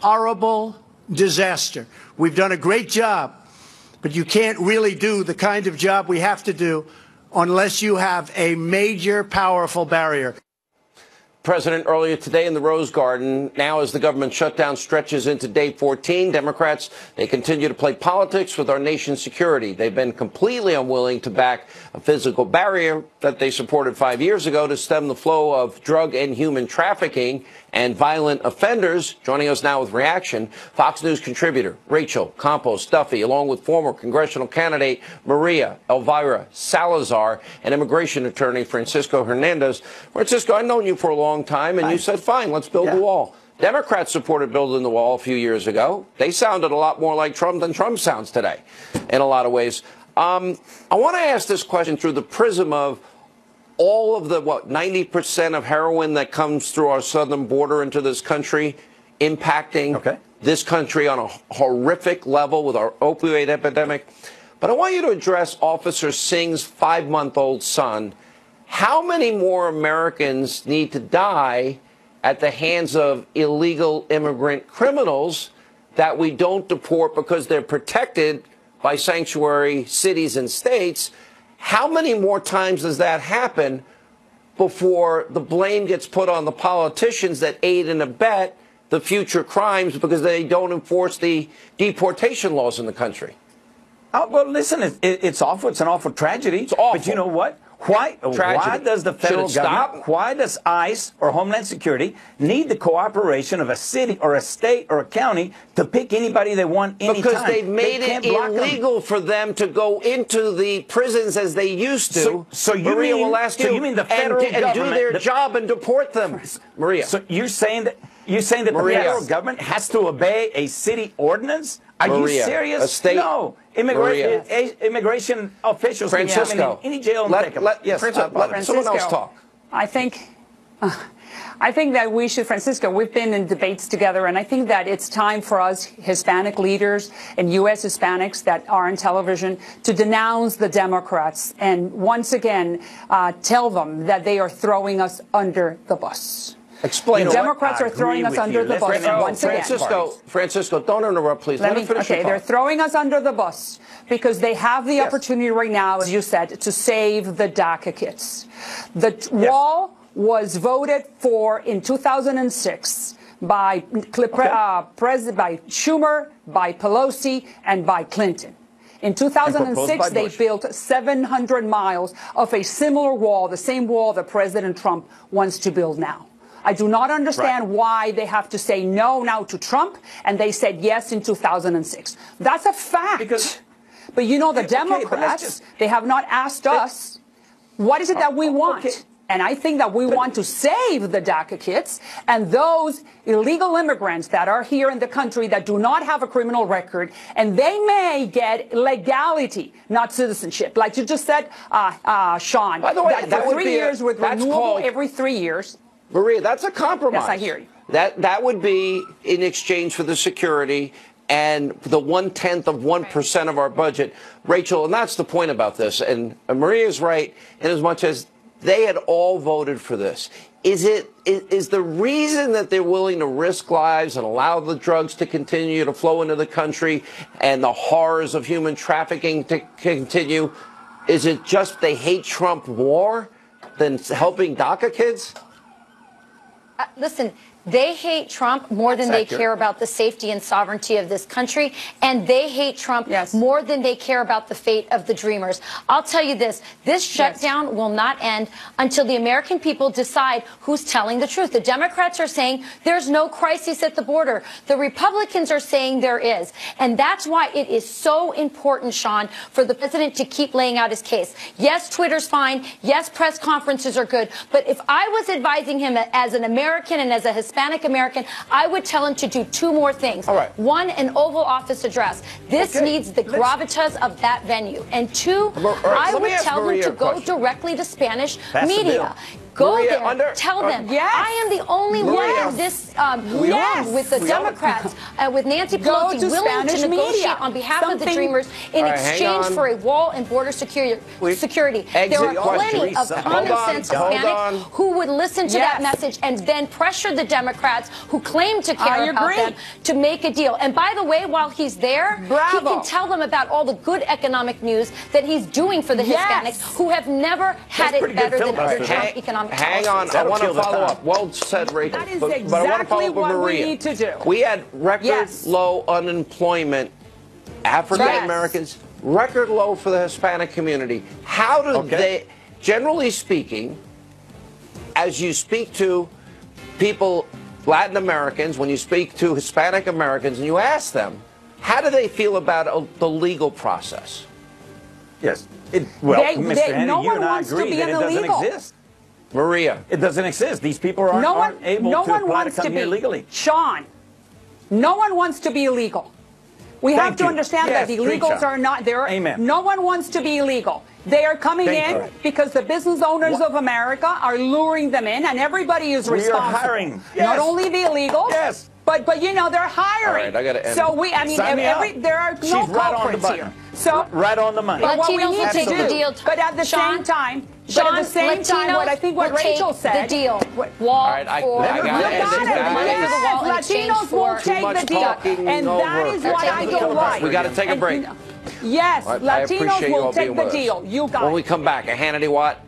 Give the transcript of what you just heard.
horrible disaster. We've done a great job, but you can't really do the kind of job we have to do unless you have a major, powerful barrier. President earlier today in the Rose Garden. Now, as the government shutdown stretches into day 14, Democrats, they continue to play politics with our nation's security. They've been completely unwilling to back a physical barrier that they supported 5 years ago to stem the flow of drug and human trafficking and violent offenders. Joining us now with reaction, Fox News contributor Rachel Campos Duffy, along with former congressional candidate Maria Elvira Salazar and immigration attorney Francisco Hernandez. Francisco, I've known you for a long time, and you said, fine, let's build the wall. Democrats supported building the wall a few years ago. They sounded a lot more like Trump than Trump sounds today in a lot of ways. I want to ask this question through the prism of all of the, 90% of heroin that comes through our southern border into this country impacting this country on a horrific level with our opioid epidemic. But I want you to address Officer Singh's 5-month-old son. How many more Americans need to die at the hands of illegal immigrant criminals that we don't deport because they're protected by sanctuary cities and states? How many more times does that happen before the blame gets put on the politicians that aid and abet the future crimes because they don't enforce the deportation laws in the country? Well, listen, it's awful. It's an awful tragedy. It's awful. But you know what? Why does the federal government, why does ICE or Homeland Security need the cooperation of a city or a state or a county to pick anybody they want anytime? Because they've made it illegal for them to go into the prisons as they used to. So you Maria mean, will ask you, you mean the federal government, and do their job and deport them, Maria? So you're saying that the federal government has to obey a city ordinance? Are you serious? A state, no. Immigration officials can have in any jail and take them. Let someone else talk. I think that we should, Francisco, we've been in debates together, and I think that it's time for us Hispanic leaders and U.S. Hispanics that are on television to denounce the Democrats and once again tell them that they are throwing us under the bus. Explain. The Democrats are throwing us under the bus once again. Francisco, don't interrupt, please. Let me finish. Okay, they're throwing us under the bus because they have the opportunity right now, as you said, to save the DACA kids. The wall was voted for in 2006 by Schumer, by Pelosi, and by Clinton. In 2006, they built 700 miles of a similar wall, the same wall that President Trump wants to build now. I do not understand why they have to say no now to Trump, and they said yes in 2006. That's a fact. But you know, the Democrats, they have not asked us, what is it that we want? And I think that we want to save the DACA kids and those illegal immigrants that are here in the country that do not have a criminal record, and they may get legality, not citizenship. Like you just said, Sean, by the way, that for 3 years with renewable every 3 years. Maria, that's a compromise. Yes, I hear you. That would be in exchange for the security and the 1/10% of our budget. Rachel, and that's the point about this. And Maria's right in as much as they had all voted for this. Is the reason that they're willing to risk lives and allow the drugs to continue to flow into the country and the horrors of human trafficking to continue, is it just they hate Trump more than helping DACA kids? Listen, they hate Trump more than they care about the safety and sovereignty of this country, and they hate Trump more than they care about the fate of the Dreamers. I'll tell you this shutdown will not end until the American people decide who's telling the truth. The Democrats are saying there's no crisis at the border. The Republicans are saying there is. And that's why it is so important, Sean, for the president to keep laying out his case. Yes, Twitter's fine. Yes, press conferences are good. But if I was advising him as an American and as a Hispanic American, I would tell him to do 2 more things. One, an Oval Office address. This needs the gravitas of that venue. And 2, I would tell him to go directly to Spanish media. Go Maria, there. Tell them. Yes. I am the only one in this room with the Democrats, with Nancy Pelosi willing to negotiate on behalf of the Dreamers in exchange for a wall and border security. There are plenty of common sense Hispanics who would listen to that message and then pressure the Democrats who claim to care about them to make a deal. And by the way, while he's there, he can tell them about all the good economic news that he's doing for the Hispanics who have never had it better than under Trump economic policy. Hang on, I want to follow up. Well said, Rachel. That is but I want to follow up with Maria. We need to do. We had record low unemployment, African Americans, record low for the Hispanic community. How do they, generally speaking, as you speak to people, Latin Americans, when you speak to Hispanic Americans and you ask them, how do they feel about the legal process? Yes. Well, Mr. Hannity, no you one and I wants to agree be that it doesn't illegal. exist. Maria. It doesn't exist. These people aren't able to apply to come here legally. Sean, no one wants to be illegal. We have to understand that the illegals are not there. Amen. No one wants to be illegal. They are coming in because the business owners of America are luring them in, and everybody is responsible. We are hiring. Not only the illegals. Yes. But you know, they're hiring. All right, I gotta end. So I mean, there are no culprits here. So right on the money. But what we Latinos need will to take the do, deal. but at the same time, what I think what Rachel said, the deal. Wall I gotta end it. Latinos will take the deal, and that is what I don't like. We got to take a break. Yes, Latinos will take the deal. You got it. When we come back, a Hannity Watt.